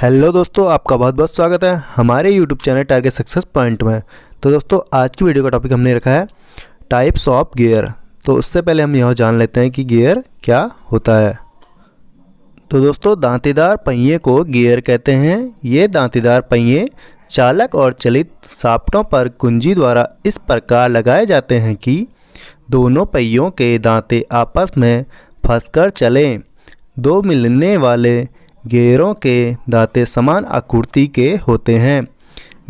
Hello दोस्तों, आपका बहुत बहुत स्वागत है हमारे YouTube channel target success point में। तो दोस्तों, आज की वीडियो का टॉपिक हमने रखा है टाइप्स ऑफ गियर। तो उससे पहले हम यह जान लेते हैं कि गियर क्या होता है। तो दोस्तों, दांतीदार पहिए को गियर कहते हैं। ये दांतीदार पहिए चालक और चलित शाफ्टों पर कुंजी द्वारा इस प्रकार लगाए जाते हैं कि दोनों पहियों के दांते आपस में फंसकर चलें। दो मिलने वाले गियरों के दांते समान आकृति के होते हैं।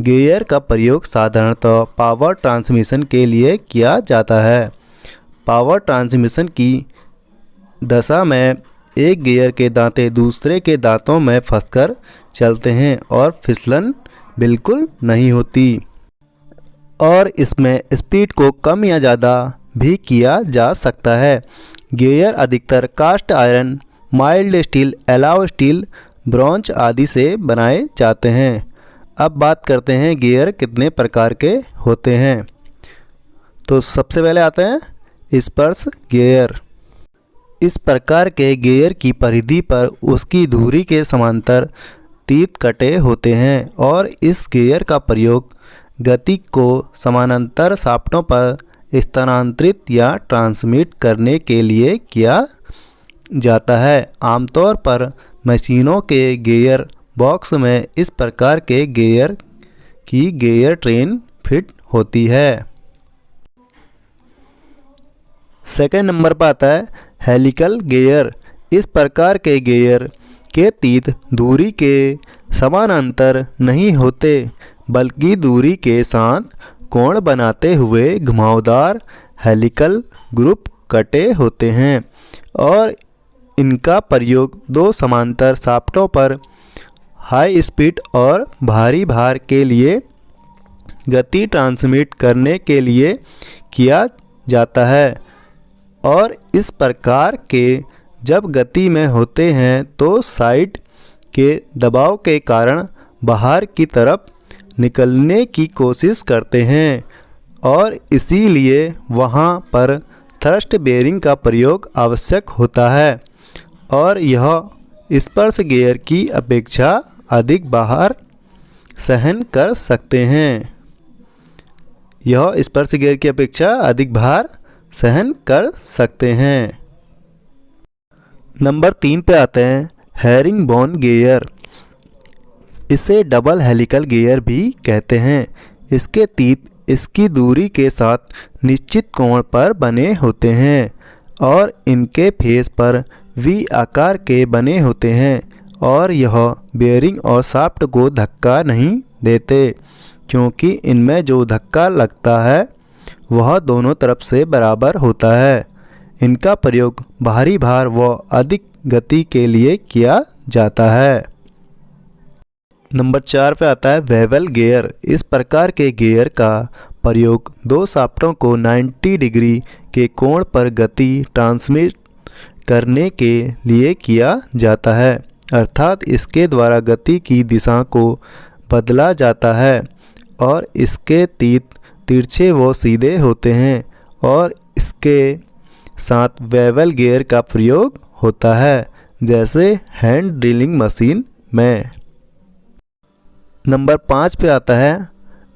गियर का प्रयोग साधारणतः पावर ट्रांसमिशन के लिए किया जाता है। पावर ट्रांसमिशन की दशा में एक गियर के दांते दूसरे के दांतों में फंसकर चलते हैं और फिसलन बिल्कुल नहीं होती, और इसमें स्पीड को कम या ज़्यादा भी किया जा सकता है। गियर अधिकतर cast iron, mild steel, alloy steel, bronze आदि से बनाए जाते हैं। अब बात करते हैं गियर कितने प्रकार के होते हैं। तो सबसे पहले आते हैं स्पर्श गियर। इस प्रकार के गियर की परिधि पर उसकी धुरी के समांतर तीत कटे होते हैं और इस गियर का प्रयोग गति को समानांतर शाफ्टों पर स्थानांतरित या ट्रांसमिट करने के लिए किया जाता है। आमतौर पर मशीनों के गियर बॉक्स में इस प्रकार के गियर की गियर ट्रेन फिट होती है। सेकंड नंबर पर आता है हेलिकल गियर। इस प्रकार के गियर के तीत धुरी के समानांतर नहीं होते, बल्कि धुरी के साथ कोण बनाते हुए घुमावदार हेलिकल ग्रुप कटे होते हैं और इनका प्रयोग दो समांतर शाफ्टों पर हाई स्पीड और भारी भार के लिए गति ट्रांसमिट करने के लिए किया जाता है। और इस प्रकार के जब गति में होते हैं तो साइड के दबाव के कारण बाहर की तरफ निकलने की कोशिश करते हैं और इसीलिए वहाँ पर थ्रस्ट बेयरिंग का प्रयोग आवश्यक होता है और यह स्पर्श गियर की अपेक्षा अधिक भार सहन कर सकते हैं। यह स्पर्श गियर की अपेक्षा अधिक भार सहन कर सकते हैं। नंबर 3 पे आते हैं हेरिंग बोन गियर। इसे डबल हेलिकल गियर भी कहते हैं। इसके तीत इसकी दूरी के साथ निश्चित कोण पर बने होते हैं और इनके फेस पर वी आकार के बने होते हैं और यह बेयरिंग और शाफ्ट को धक्का नहीं देते, क्योंकि इनमें जो धक्का लगता है वह दोनों तरफ से बराबर होता है। इनका प्रयोग भारी भार व अधिक गति के लिए किया जाता है। नंबर 4 पे आता है बेवल गियर। इस प्रकार के गियर का प्रयोग दो शाफ्टों को 90 डिग्री के कोण पर गति ट्रांसमिट करने के लिए किया जाता है, अर्थात इसके द्वारा गति की दिशा को बदला जाता है और इसके तीत तिरछे व सीधे होते हैं और इसके साथ बेवल गियर का प्रयोग होता है, जैसे हैंड ड्रिलिंग मशीन में। नंबर 5 पे आता है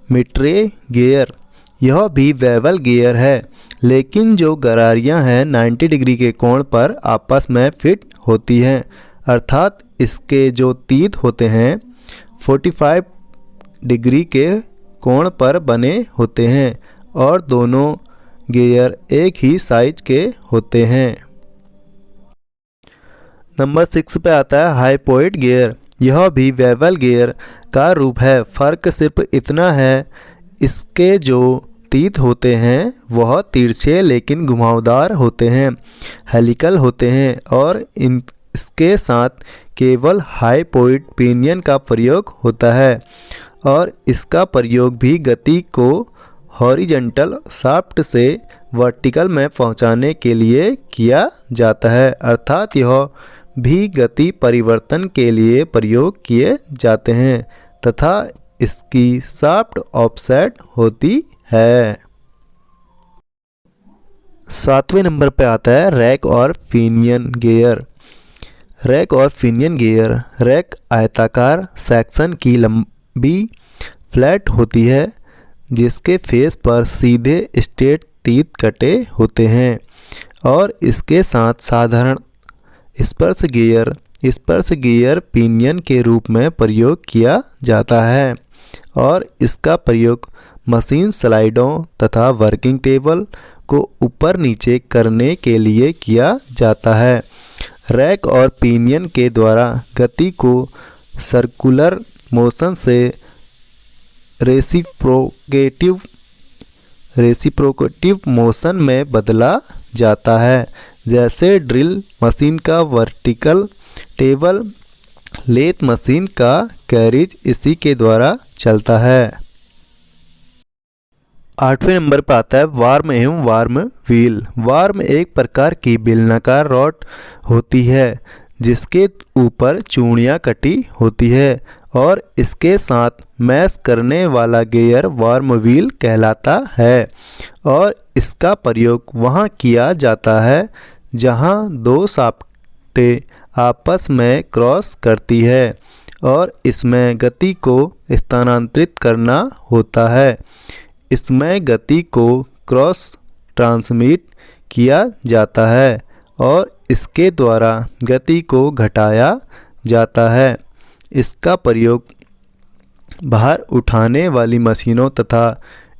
मिट्रे गियर। यह भी बेवल गियर है, लेकिन जो गरारियां हैं 90 डिग्री के कोण पर आपस में फिट होती हैं, अर्थात इसके जो तीत होते हैं 45 डिग्री के कोण पर बने होते हैं और दोनों गियर एक ही साइज के होते हैं। नंबर 6 पे आता है हाइपोइड गियर। यह भी बेवल गियर का रूप है। फ़र्क सिर्फ इतना है, इसके जो तीत होते हैं वह तिरछे लेकिन घुमावदार होते हैं, हेलिकल होते हैं और इसके साथ केवल हाइपोइड पिनियन का प्रयोग होता है और इसका प्रयोग भी गति को हॉरिजॉन्टल शाफ्ट से वर्टिकल में पहुंचाने के लिए किया जाता है, अर्थात यह भी गति परिवर्तन के लिए प्रयोग किए जाते हैं तथा इसकी शाफ्ट ऑफसेट होती है। 7वें नंबर पे आता है रैक और पिनियन गियर। रैक और पिनियन गियर। रैक आयताकार सेक्शन की लंबी फ्लैट होती है जिसके फेस पर सीधे स्ट्रेट तीत कटे होते हैं और इसके साथ साधारण स्पर्श गियर पिनियन के रूप में प्रयोग किया जाता है और इसका प्रयोग मशीन स्लाइडों तथा वर्किंग टेबल को ऊपर नीचे करने के लिए किया जाता है। रैक और पिनियन के द्वारा गति को सर्कुलर मोशन से रेसिप्रोकेटिव मोशन में बदला जाता है, जैसे ड्रिल मशीन का वर्टिकल टेबल, लेथ मशीन का कैरिज इसी के द्वारा चलता है। 8वें नंबर पर आता है वार्म एवं वार्म व्हील। वार्म एक प्रकार की बेलनाकार रॉड होती है जिसके ऊपर चूड़ियाँ कटी होती है और इसके साथ मैश करने वाला गियर वार्म व्हील कहलाता है और इसका प्रयोग वहाँ किया जाता है जहाँ दो शाफ्टें आपस में क्रॉस करती है और इसमें गति को स्थानांतरित करना होता है। इसमें गति को क्रॉस ट्रांसमिट किया जाता है और इसके द्वारा गति को घटाया जाता है। इसका प्रयोग भार उठाने वाली मशीनों तथा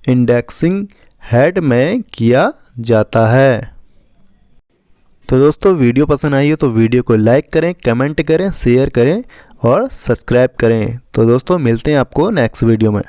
इंडेक्सिंग हेड में किया जाता है। तो दोस्तों वीडियो पसंद आई हो तो वीडियो को लाइक करें, कमेंट करें, शेयर करें और सब्सक्राइब करें। तो दोस्तों मिलते हैं आपको नेक्स्ट वीडियो में।